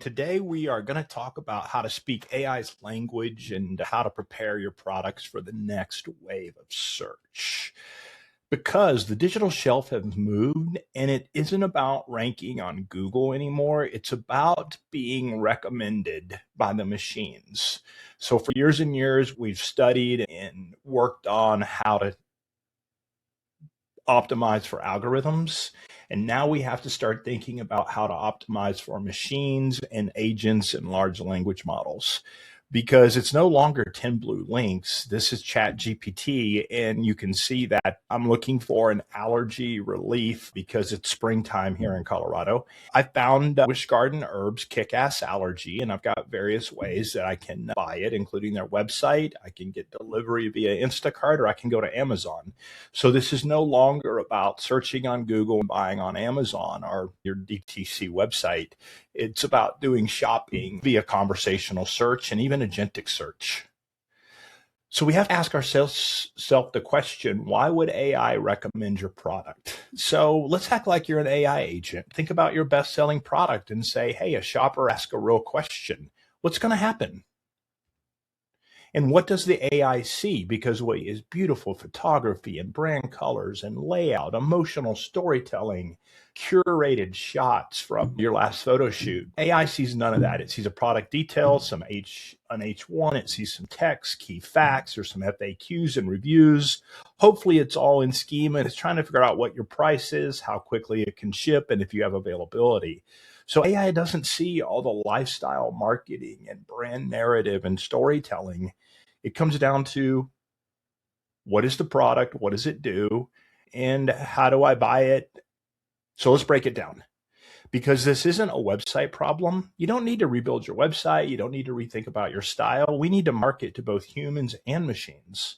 Today, we are going to talk about how to speak AI's language and how to prepare your products for the next wave of search. Because the digital shelf has moved and it isn't about ranking on Google anymore, it's about being recommended by the machines. So for years and years, we've studied and worked on how to optimize for algorithms. And now we have to start thinking about how to optimize for machines and agents and large language models, because it's no longer 10 blue links. This is ChatGPT, and you can see that I'm looking for an allergy relief because it's springtime here in Colorado. I found Wish Garden Herbs Kick-Ass Allergy, and I've got various ways that I can buy it, including their website. I can get delivery via Instacart, or I can go to Amazon. So this is no longer about searching on Google and buying on Amazon or your DTC website. It's about doing shopping via conversational search and even agentic search. So we have to ask ourselves the question, why would AI recommend your product? So let's act like you're an AI agent. Think about your best-selling product and say, hey, a shopper asked a real question. What's going to happen? And what does the AI see? Because what is beautiful photography and brand colors and layout, emotional storytelling, curated shots from your last photo shoot. AI sees none of that. It sees a product detail, an H1, it sees some text, key facts, or some FAQs and reviews. Hopefully it's all in schema. It's trying to figure out what your price is, how quickly it can ship, and if you have availability. So AI doesn't see all the lifestyle marketing and brand narrative and storytelling. It comes down to, what is the product? What does it do? And how do I buy it? So let's break it down. Because this isn't a website problem. You don't need to rebuild your website. You don't need to rethink about your style. We need to market to both humans and machines.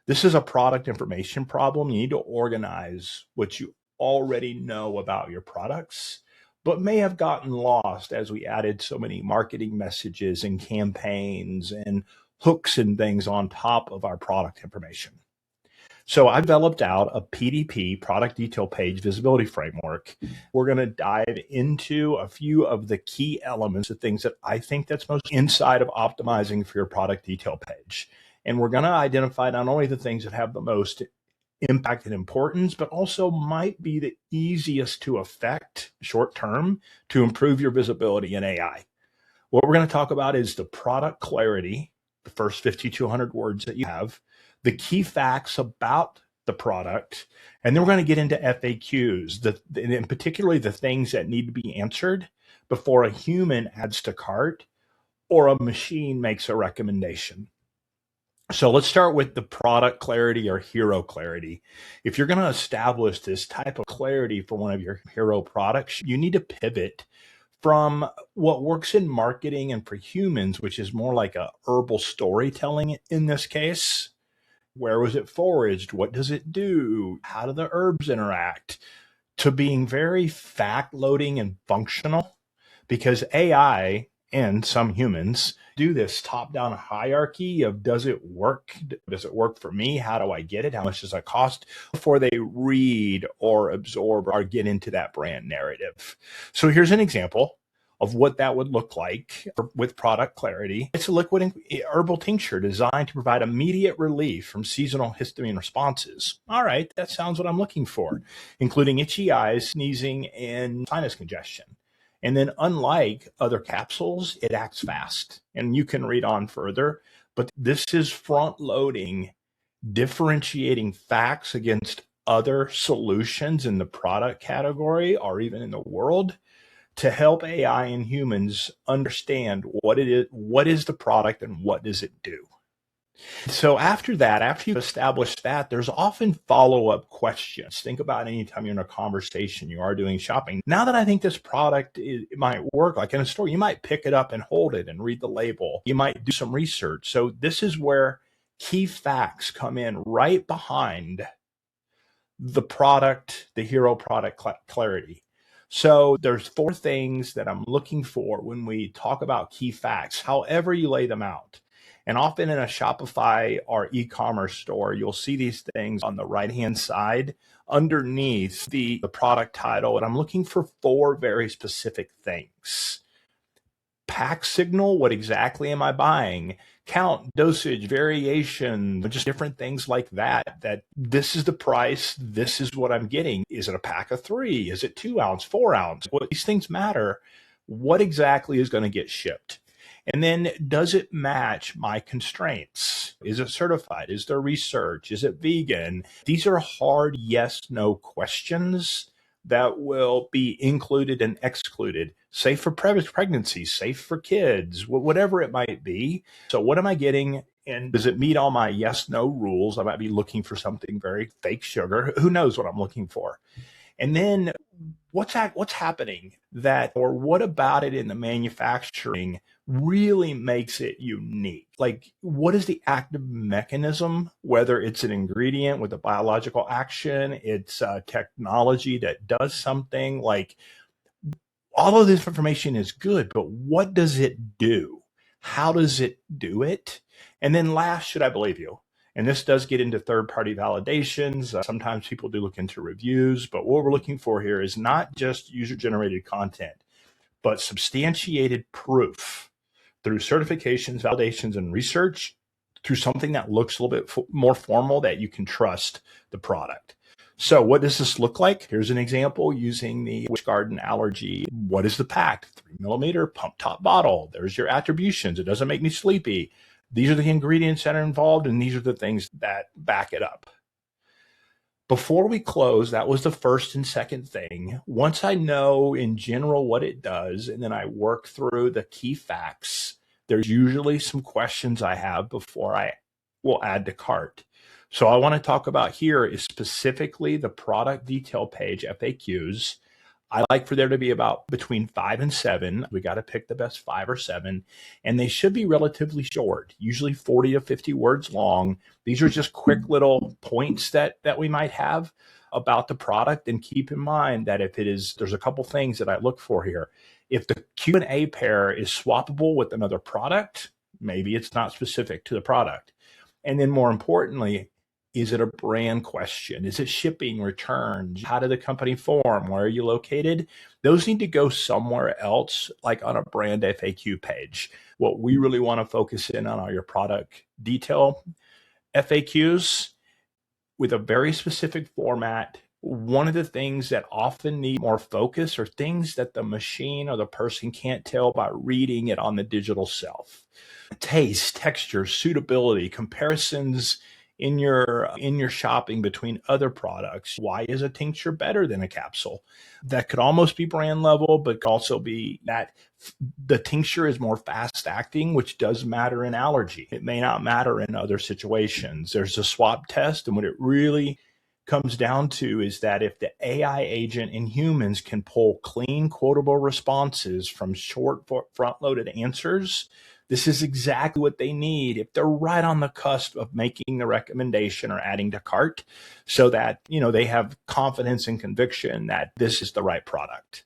This is a product information problem. You need to organize what you already know about your products, but may have gotten lost as we added so many marketing messages and campaigns and hooks and things on top of our product information. So I developed out a PDP, Product Detail Page Visibility Framework. We're going to dive into a few of the key elements, the things that I think that's most inside of optimizing for your product detail page. And we're going to identify not only the things that have the most impact and importance, but also might be the easiest to affect short term to improve your visibility in AI. What we're going to talk about is the product clarity, the first 50 to 100 words that you have, the key facts about the product, and then we're going to get into FAQs, and particularly the things that need to be answered before a human adds to cart or a machine makes a recommendation. So let's start with the product clarity or hero clarity. If you're going to establish this type of clarity for one of your hero products, you need to pivot from what works in marketing and for humans, which is more like a herbal storytelling in this case. Where was it foraged? What does it do? How do the herbs interact? To being very fact loading and functional, because AI and some humans do this top-down hierarchy of, does it work? Does it work for me? How do I get it? How much does it cost? Before they read or absorb or get into that brand narrative. So here's an example of what that would look like with product clarity. It's a liquid herbal tincture designed to provide immediate relief from seasonal histamine responses. All right, that sounds what I'm looking for, including itchy eyes, sneezing, and sinus congestion. And then unlike other capsules, it acts fast. And you can read on further, but this is front loading, differentiating facts against other solutions in the product category or even in the world to help AI and humans understand what it is, what is the product, and what does it do. So after that, after you've established that, there's often follow-up questions. Think about anytime you're in a conversation, you are doing shopping. Now that I think this product, it might work, like in a store, you might pick it up and hold it and read the label. You might do some research. So this is where key facts come in right behind the product, the hero product clarity. So there's 4 things that I'm looking for when we talk about key facts, however you lay them out. And often in a Shopify or e-commerce store, you'll see these things on the right-hand side underneath the product title, and I'm looking for 4 very specific things. Pack signal, what exactly am I buying? Count, dosage, variation, just different things like that, that this is the price, this is what I'm getting. Is it a pack of 3? Is it 2 ounce, 4 ounce? Well, these things matter. What exactly is going to get shipped? And then does it match my constraints? Is it certified? Is there research? Is it vegan? These are hard yes, no questions that will be included and excluded, safe for pregnancy, safe for kids, whatever it might be. So what am I getting? And does it meet all my yes, no rules? I might be looking for something very fake sugar. Who knows what I'm looking for? And then what's happening that, or what about it in the manufacturing really makes it unique? Like, what is the active mechanism, whether it's an ingredient with a biological action, it's a technology that does something, like all of this information is good, but what does it do? How does it do it? And then last, should I believe you? And this does get into third-party validations. Sometimes people do look into reviews, but what we're looking for here is not just user-generated content, but substantiated proof through certifications, validations, and research, through something that looks a little bit more formal, that you can trust the product. So what does this look like? Here's an example using the Witch Garden allergy. What is the PACT? 3 millimeter pump top bottle. There's your attributions. It doesn't make me sleepy. These are the ingredients that are involved, and these are the things that back it up. Before we close, that was the first and second thing. Once I know in general what it does, and then I work through the key facts, there's usually some questions I have before I will add to cart. So I want to talk about here is specifically the product detail page, FAQs. I like for there to be about between 5 and 7. We got to pick the best 5 or 7, and they should be relatively short, usually 40 to 50 words long. These are just quick little points that we might have about the product. And keep in mind that if it is, there's a couple things that I look for here. If the Q&A pair is swappable with another product, maybe it's not specific to the product. And then more importantly, is it a brand question? Is it shipping, returns? How did the company form? Where are you located? Those need to go somewhere else, like on a brand FAQ page. What we really want to focus in on are your product detail FAQs with a very specific format. One of the things that often need more focus are things that the machine or the person can't tell by reading it on the digital shelf. Taste, texture, suitability, comparisons in your shopping between other products. Why is a tincture better than a capsule? That could almost be brand level, but could also be that the tincture is more fast acting, which does matter in allergy. It may not matter in other situations. There's a swap test, and what it really comes down to is that if the AI agent in humans can pull clean, quotable responses from short, front-loaded answers, this is exactly what they need if they're right on the cusp of making the recommendation or adding to cart, so that, they have confidence and conviction that this is the right product.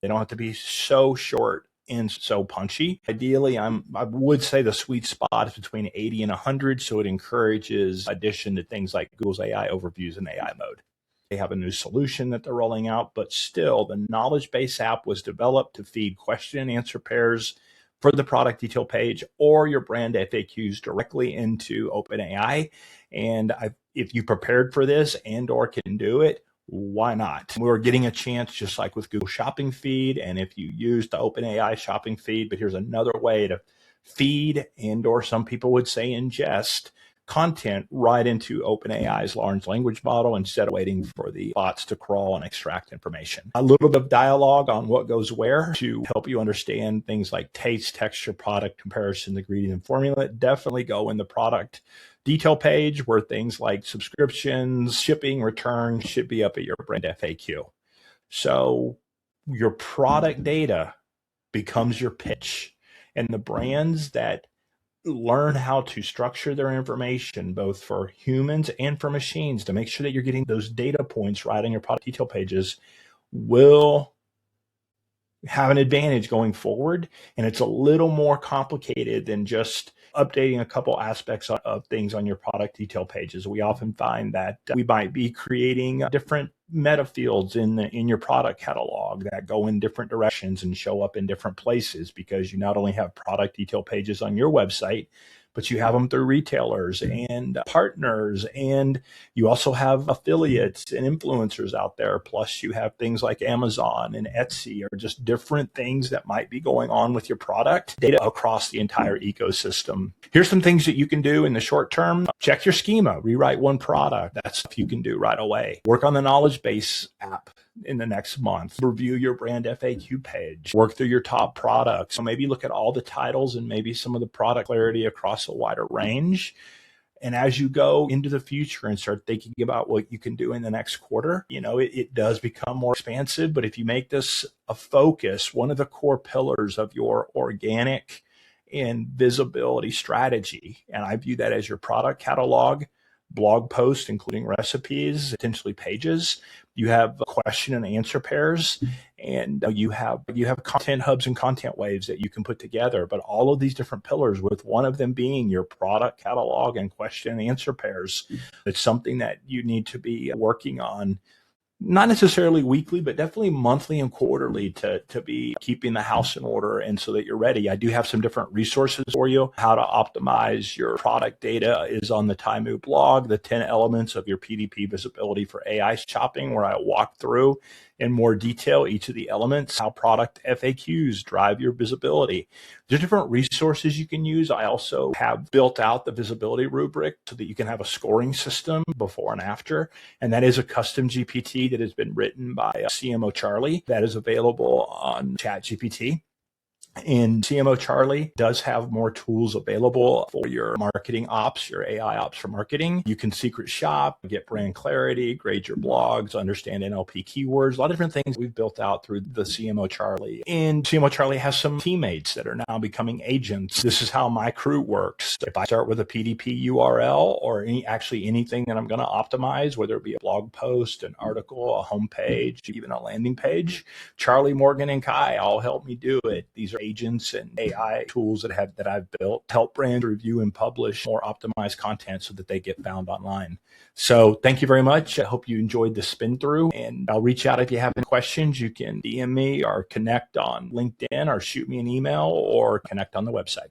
They don't have to be so short and so punchy. Ideally, I would say the sweet spot is between 80 and 100, so it encourages addition to things like Google's AI overviews and AI mode. They have a new solution that they're rolling out, but still, the knowledge base app was developed to feed question and answer pairs for the product detail page or your brand FAQs directly into OpenAI. And if you prepared for this and or can do it, why not? We're getting a chance, just like with Google Shopping Feed, and if you use the OpenAI Shopping Feed, but here's another way to feed and or some people would say ingest content right into OpenAI's large language model instead of waiting for the bots to crawl and extract information. A little bit of dialogue on what goes where to help you understand things like taste, texture, product comparison, ingredient, and formula. Definitely go in the product detail page where things like subscriptions, shipping, return should be up at your brand FAQ. So your product data becomes your pitch, and the brands that learn how to structure their information, both for humans and for machines, to make sure that you're getting those data points right on your product detail pages, will have an advantage going forward. And it's a little more complicated than just updating a couple aspects of things on your product detail pages. We often find that we might be creating different meta fields in your product catalog that go in different directions and show up in different places, because you not only have product detail pages on your website, but you have them through retailers and partners, and you also have affiliates and influencers out there. Plus you have things like Amazon and Etsy, or just different things that might be going on with your product data across the entire ecosystem. Here's some things that you can do in the short term. Check your schema, rewrite one product. That's stuff you can do right away. Work on the knowledge base app in the next month. Review your brand FAQ page. Work through your top products. So maybe look at all the titles and maybe some of the product clarity across a wider range. And as you go into the future and start thinking about what you can do in the next quarter, it does become more expansive. But if you make this a focus, one of the core pillars of your organic and visibility strategy, and I view that as your product catalog, blog posts, including recipes, potentially pages. You have question and answer pairs, and you have content hubs and content waves that you can put together. But all of these different pillars, with one of them being your product catalog and question and answer pairs, it's something that you need to be working on, not necessarily weekly, but definitely monthly and quarterly, to be keeping the house in order and so that you're ready. I do have some different resources for you. How to optimize your product data is on the Taimu blog, the 10 elements of your PDP visibility for AI shopping, where I walk through in more detail each of the elements, how product FAQs drive your visibility. There's different resources you can use. I also have built out the visibility rubric so that you can have a scoring system before and after. And that is a custom GPT that has been written by CMO Charlie that is available on ChatGPT. And CMO Charlie does have more tools available for your marketing ops, your AI ops for marketing. You can secret shop, get brand clarity, grade your blogs, understand NLP keywords, a lot of different things we've built out through the CMO Charlie. And CMO Charlie has some teammates that are now becoming agents. This is how my crew works. If I start with a PDP URL or anything that I'm going to optimize, whether it be a blog post, an article, a homepage, even a landing page, Charlie, Morgan, and Kai all help me do it. These are agents and AI tools that I've built to help brands review and publish more optimized content so that they get found online. So thank you very much. I hope you enjoyed the spin through, and I'll reach out if you have any questions. You can DM me or connect on LinkedIn or shoot me an email or connect on the website.